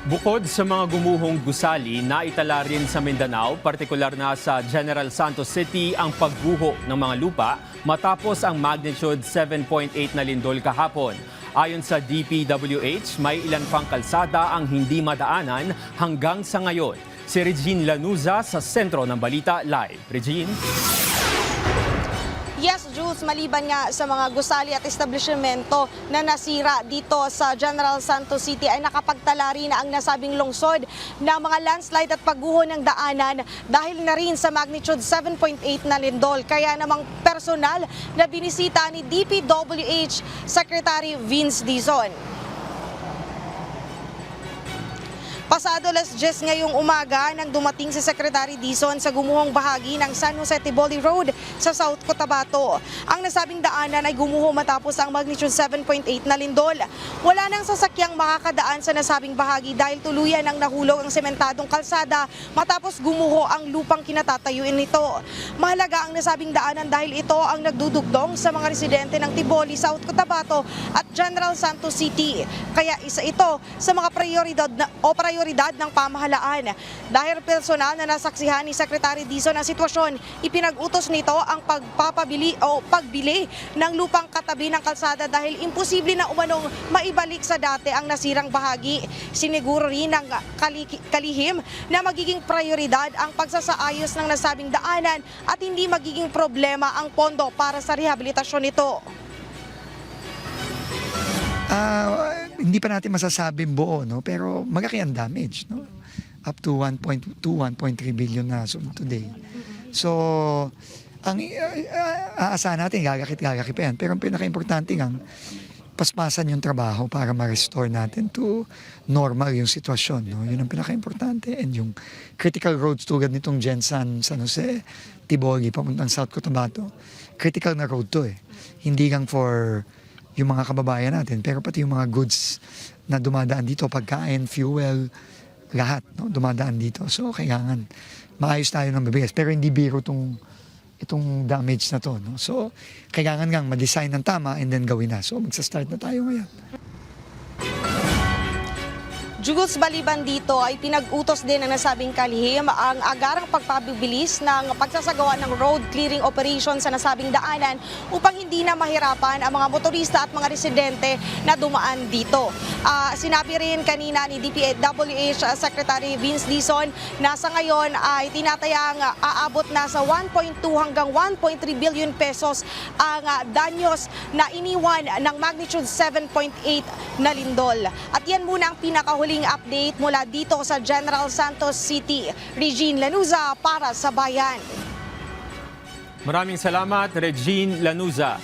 Bukod sa mga gumuhong gusali, naitala rin sa Mindanao, partikular na sa General Santos City, ang pagguho ng mga lupa matapos ang magnitude 7.8 na lindol kahapon. Ayon sa DPWH, may ilan pang kalsada ang hindi madaanan hanggang sa ngayon. Si Regine Lanuza sa sentro ng Balita Live. Regine? Yes, Jules, maliban nga sa mga gusali at establishmento na nasira dito sa General Santos City ay nakapagtala rin na ang nasabing lungsod ng mga landslide at pagguho ng daanan dahil na rin sa magnitude 7.8 na lindol. Kaya namang personal na binisita ni DPWH Secretary Vince Dizon. Pasado alas 10 ngayong umaga nang dumating si Secretary Dizon sa gumuhong bahagi ng San Jose Tiboli Road sa South Cotabato. Ang nasabing daanan ay gumuho matapos ang magnitude 7.8 na lindol. Wala nang sasakyang makakadaan sa nasabing bahagi dahil tuluyan ang nahulog ang sementadong kalsada matapos gumuho ang lupang kinatatayuin nito. Mahalaga ang nasabing daanan dahil ito ang nagdudugtong sa mga residente ng Tiboli, South Cotabato at General Santos City. Kaya isa ito sa mga prioridad ng pamahalaan. Dahil personal na nasaksihan ni Secretary Dizon ang sitwasyon, ipinag-utos nito ang pagbili ng lupang katabi ng kalsada dahil imposible na umanong maibalik sa dati ang nasirang bahagi. Siniguro rin ng kalihim na magiging prioridad ang pagsasaayos ng nasabing daanan at hindi magiging problema ang pondo para sa rehabilitasyon nito. Hindi pa natin masasabing buo, no? Pero malaki ang damage, no? Up to 1.2, 1.3 billion na today. So, ang aasahan natin, gagakit pa yan. Pero ang pinaka-importante nga, paspasan yung trabaho para ma-restore natin to normal yung sitwasyon, no? Yun ang pinaka-importante. And yung critical roads tulad nitong Gensan, San Jose, Tiboli, papuntang South Cotabato, critical na road to eh. Hindi lang for yung mga kababayan natin, pero pati yung mga goods na dumadaan dito, pagkain, fuel, lahat, no, dumadaan dito. So, kailangan maayos tayo ng bibigas. Pero hindi biro itong damage na to. No? So, kailangan nga ma-design ng tama and then gawin na. So, magsa-start na tayo ngayon. Jules, baliban dito ay pinag-utos din ng nasabing kalihim ang agarang pagpabibilis ng pagsasagawa ng road clearing operation sa nasabing daanan upang hindi na mahirapan ang mga motorista at mga residente na dumaan dito. Sinabi rin kanina ni DPWH Secretary Vince Dizon na sa ngayon ay tinatayang aabot na sa 1.2 hanggang 1.3 billion pesos ang danyos na iniwan ng magnitude 7.8 na lindol. At yan muna ang pinakahuling update mula dito sa General Santos City. Regine Lanuza para sa Bayan. Maraming salamat, Regine Lanuza.